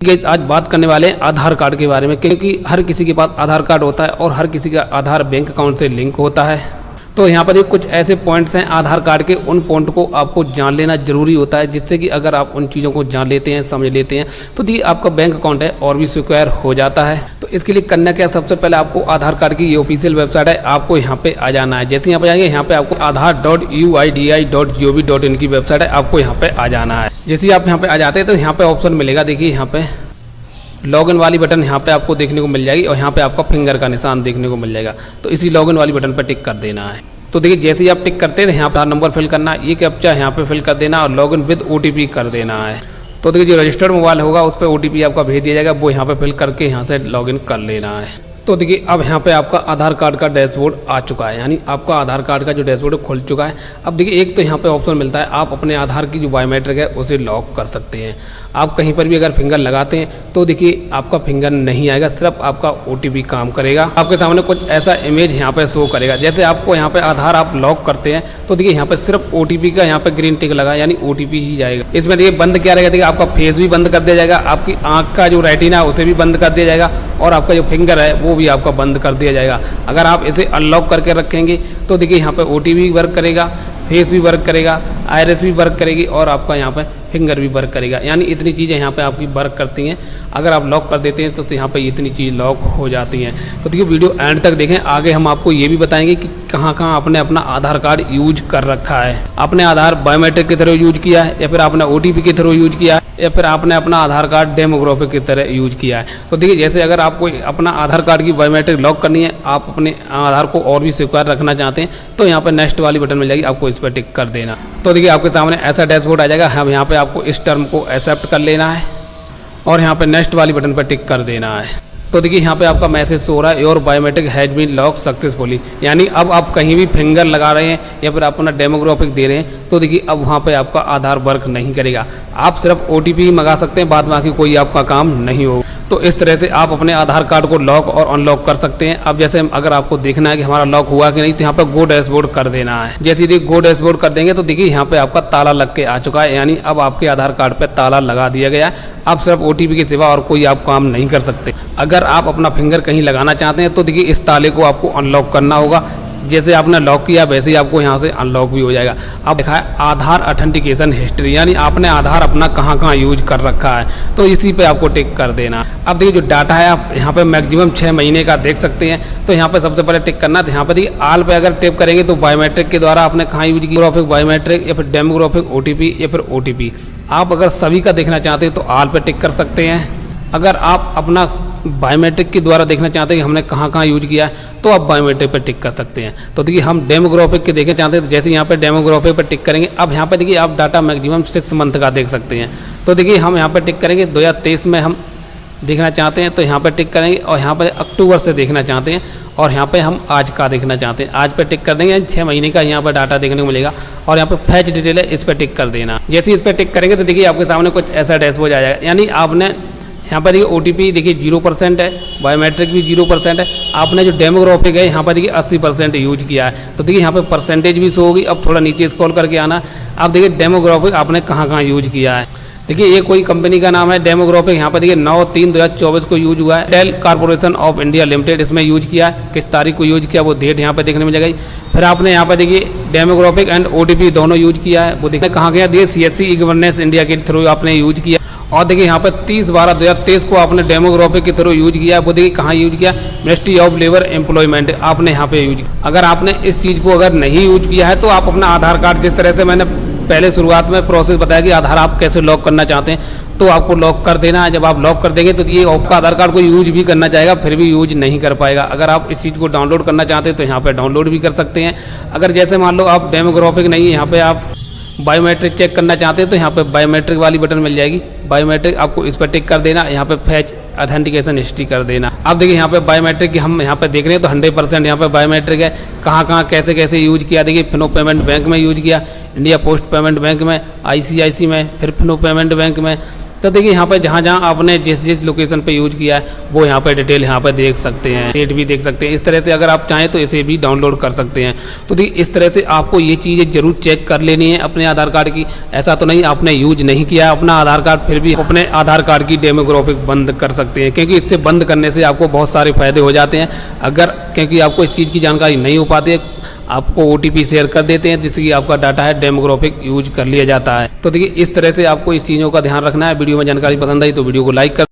Guys आज बात करने वाले हैं आधार कार्ड के बारे में, क्योंकि हर किसी के पास आधार कार्ड होता है और हर किसी का आधार बैंक अकाउंट से लिंक होता है। तो यहाँ पर ये कुछ ऐसे पॉइंट्स हैं आधार कार्ड के, उन पॉइंट को आपको जान लेना जरूरी होता है, जिससे कि अगर आप उन चीज़ों को जान लेते हैं, समझ लेते हैं, तो ये आपका बैंक अकाउंट है और भी सिक्योर हो जाता है। तो इसके लिए करना क्या, सबसे पहले आपको आधार कार्ड की ये ऑफिशियल वेबसाइट है, आपको यहाँ पे आ जाना है। जैसे यहाँ पे आएंगे, यहाँ पे आपको aadhar.uidi.gov.in की वेबसाइट है, आपको यहाँ पे आ जाना है। जैसे ही आप यहाँ पे आ जाते हैं तो यहाँ पे ऑप्शन मिलेगा, देखिए यहाँ पे लॉगिन वाली बटन यहाँ पे आपको देखने को मिल जाएगी और यहाँ पे आपका फिंगर का निशान देखने को मिल जाएगा। तो इसी लॉगिन वाली बटन पर टिक कर देना है। तो देखिए जैसे ही आप टिक करते हैं, यहाँ पर नंबर फिल करना है, ये कैप्चा यहाँ पे फिल कर देना और लॉगिन विद OTP कर देना है। तो देखिए जो रजिस्टर्ड मोबाइल होगा उस पर OTP आपका भेज दिया जाएगा, वो यहाँ पे फिल करके यहाँ से लॉगिन कर लेना है। तो देखिए अब यहाँ पे आपका आधार कार्ड का डैशबोर्ड आ चुका है, यानी आपका आधार कार्ड का जो डैशबोर्ड खुल चुका है। अब देखिए एक तो यहाँ पे ऑप्शन मिलता है, आप अपने आधार की जो बायोमेट्रिक है उसे लॉक कर सकते हैं। आप कहीं पर भी अगर फिंगर लगाते हैं तो देखिए आपका फिंगर नहीं आएगा, सिर्फ आपका OTP काम करेगा। आपके सामने कुछ ऐसा इमेज यहाँ पे शो करेगा। जैसे आपको यहाँ पे आधार आप लॉक करते हैं तो देखिए यहाँ पे सिर्फ OTP का यहाँ पे ग्रीन टिक लगा, यानी OTP ही जाएगा। इसमें देखिए बंद क्या रहेगा, देखिए आपका फेस भी बंद कर दिया जाएगा, आपकी आँख का जो रेटिना है उसे भी बंद कर दिया जाएगा और आपका जो फिंगर है वो भी आपका बंद कर दिया जाएगा। अगर आप इसे अनलॉक करके रखेंगे तो देखिए यहाँ पे OTP भी वर्क करेगा, फेस भी वर्क करेगा, आइरिस भी वर्क करेगी और आपका यहाँ पे फिंगर भी वर्क करेगा, यानी इतनी चीज़ें यहाँ पे आपकी वर्क करती हैं। अगर आप लॉक कर देते हैं तो यहाँ पे इतनी चीज़ लॉक हो जाती हैं। तो देखिए वीडियो एंड तक देखें, आगे हम आपको ये भी बताएंगे कि कहाँ कहाँ आपने अपना आधार कार्ड यूज कर रखा है। आपने आधार बायोमेट्रिक की तरह यूज किया है, या फिर आपने OTP की तरह यूज किया है, या फिर आपने अपना आधार कार्ड डेमोग्राफिक की तरह यूज किया है। तो देखिए जैसे अगर आपको अपना आधार कार्ड की बायोमेट्रिक लॉक करनी है, आप अपने आधार को और भी सिक्योर रखना चाहते हैं, तो यहाँ पर नेक्स्ट वाली बटन मिल जाएगी, आपको इस पर टिक कर देना। तो देखिए आपके सामने ऐसा डैशबोर्ड आ जाएगा। हम यहाँ पे आपको इस टर्म को एक्सेप्ट कर लेना है और यहाँ पे नेक्स्ट वाली बटन पर टिक कर देना है। तो देखिए यहाँ पे आपका मैसेज शो हो रहा है, your biometric has been lock successfully, यानी अब आप कहीं भी फिंगर लगा रहे हैं या फिर आप अपना डेमोग्राफिक दे रहे हैं तो देखिए अब वहाँ पे आपका आधार वर्क नहीं करेगा। आप सिर्फ OTP ही मंगा सकते हैं, बाद बाकी कोई आपका काम नहीं होगा। तो इस तरह से आप अपने आधार कार्ड को लॉक और अनलॉक कर सकते हैं। अब जैसे अगर आपको देखना है कि हमारा लॉक हुआ कि नहीं, तो यहाँ पर गो डैशबोर्ड कर देना है। जैसे ही गो डैशबोर्ड कर देंगे तो देखिए यहाँ पे आपका ताला लग के आ चुका है, यानी अब आपके आधार कार्ड पे ताला लगा दिया गया है। अब सिर्फ OTP के सिवा और कोई आप काम नहीं कर सकते। अगर आप अपना फिंगर कहीं लगाना चाहते हैं तो देखिए इस ताले को आपको अनलॉक करना होगा। जैसे आपने लॉक किया वैसे ही आपको यहाँ से अनलॉक भी हो जाएगा। अब देखा है आधार ऑथेंटिकेशन हिस्ट्री, यानी आपने आधार अपना कहाँ कहाँ यूज कर रखा है, तो इसी पे आपको टिक कर देना। अब देखिए जो डाटा है आप यहाँ पे मैक्सिमम 6 महीने का देख सकते हैं। तो यहाँ पे सबसे पहले टिक करना, तो यहाँ पे देखिए आल पे अगर टिप करेंगे तो बायोमेट्रिक के द्वारा आपने कहाँ यूज किया, बायोमेट्रिक या फिर डेमोग्राफिक OTP या फिर OTP। आप अगर सभी का देखना चाहते हैं तो आल पे टिक कर सकते हैं। अगर आप अपना बायोमेट्रिक के द्वारा देखना चाहते हैं कि हमने कहाँ कहाँ यूज किया है तो आप बायोमेट्रिक पर टिक कर सकते हैं। तो देखिए हम डेमोग्राफिक के देखना चाहते हैं तो जैसे यहाँ पे डेमोग्राफिक पर टिक करेंगे, अब यहाँ पे देखिए आप डाटा मैक्सिमम 6 मंथ का देख सकते हैं। तो देखिए हम यहाँ पे टिक करेंगे 2023 में हम देखना चाहते हैं तो यहाँ पर टिक करेंगे, और यहाँ पर अक्टूबर से देखना चाहते हैं और यहाँ पे हम आज का देखना चाहते हैं, आज पे टिक कर देंगे। 6 महीने का यहाँ पर डाटा देखने को मिलेगा और यहाँ पे फैच डिटेल है, इस पर टिक कर देना। जैसे इस पर टिक करेंगे तो देखिए आपके सामने कुछ ऐसा डैशबोर्ड आ जाएगा, यानी आपने यहाँ पर देखिए OTP देखिए 0% है, बायोमेट्रिक भी 0% है। आपने जो डेमोग्राफिक है यहाँ पर देखिए 80% यूज किया है। तो देखिए यहाँ पे परसेंटेज भी शो होगी। अब थोड़ा नीचे स्क्रॉल करके आना, अब देखिए डेमोग्राफिक आपने कहाँ कहाँ यूज किया है। देखिए ये कोई कंपनी का नाम है डेमोग्राफिक, यहाँ पर देखिए 9/3/2024 को यूज हुआ है। Dell corporation of India limited इसमें यूज किया है, किस तारीख को यूज किया वो डेट यहाँ पे देखने में मिलेगी। फिर आपने यहाँ पर देखिए डेमोग्राफिक एंड OTP दोनों यूज किया है, वो देखिए कहाँ गया, देखिए CSC गवर्नेंस इंडिया के थ्रू आपने यूज किया। और देखिए यहाँ पर 30/12/2023 को आपने डेमोग्राफिक के थ्रू यूज किया, वो देखिए कहाँ यूज किया, मिनिस्ट्री ऑफ लेबर एम्प्लॉयमेंट आपने यहाँ पे यूज किया। अगर आपने इस चीज़ को अगर नहीं यूज किया है तो आप अपना आधार कार्ड, जिस तरह से मैंने पहले शुरुआत में प्रोसेस बताया कि आधार आप कैसे लॉक करना चाहते हैं, तो आपको लॉक कर देना है। जब आप लॉक कर देंगे तो ये आपका आधार कार्ड को यूज भी करना चाहेगा, फिर भी यूज नहीं कर पाएगा। अगर आप इस चीज़ को डाउनलोड करना चाहते हैं तो यहाँ पे डाउनलोड भी कर सकते हैं। अगर जैसे मान लो आप डेमोग्राफिक नहीं है, यहाँ पे आप बायोमेट्रिक चेक करना चाहते हैं तो यहाँ पे बायोमेट्रिक वाली बटन मिल जाएगी, बायोमेट्रिक आपको इस पर टिक कर देना, यहाँ पे फैच ऑथेंटिकेशन हिस्ट्री कर देना। अब देखिए यहाँ पे बायोमेट्रिक हम यहाँ पे देख रहे हैं तो 100% यहाँ पे बायोमेट्रिक है। कहाँ कहाँ कैसे कैसे यूज किया, देखिए फिनो पेमेंट बैंक में यूज किया, इंडिया पोस्ट पेमेंट बैंक में, ICICI में, फिर फिनो पेमेंट बैंक में, तो देखिए यहाँ पे जहाँ जहाँ आपने जिस जिस लोकेशन पे यूज किया है वो यहाँ पे डिटेल यहाँ पे देख सकते हैं, डेट भी देख सकते हैं। इस तरह से अगर आप चाहें तो इसे भी डाउनलोड कर सकते हैं। तो देखिए इस तरह से आपको ये चीज़ें जरूर चेक कर लेनी है अपने आधार कार्ड की। ऐसा तो नहीं आपने यूज नहीं किया अपना आधार कार्ड, फिर भी अपने आधार कार्ड की डेमोग्राफिक बंद कर सकते हैं, क्योंकि इससे बंद करने से आपको बहुत सारे फायदे हो जाते हैं। अगर क्योंकि आपको इस चीज़ की जानकारी नहीं हो पाती है, आपको OTP शेयर कर देते हैं जिससे कि आपका डाटा है डेमोग्राफिक यूज कर लिया जाता है। तो देखिए इस तरह से आपको इस चीज़ों का ध्यान रखना है। वीडियो में जानकारी पसंद आई तो वीडियो को लाइक कर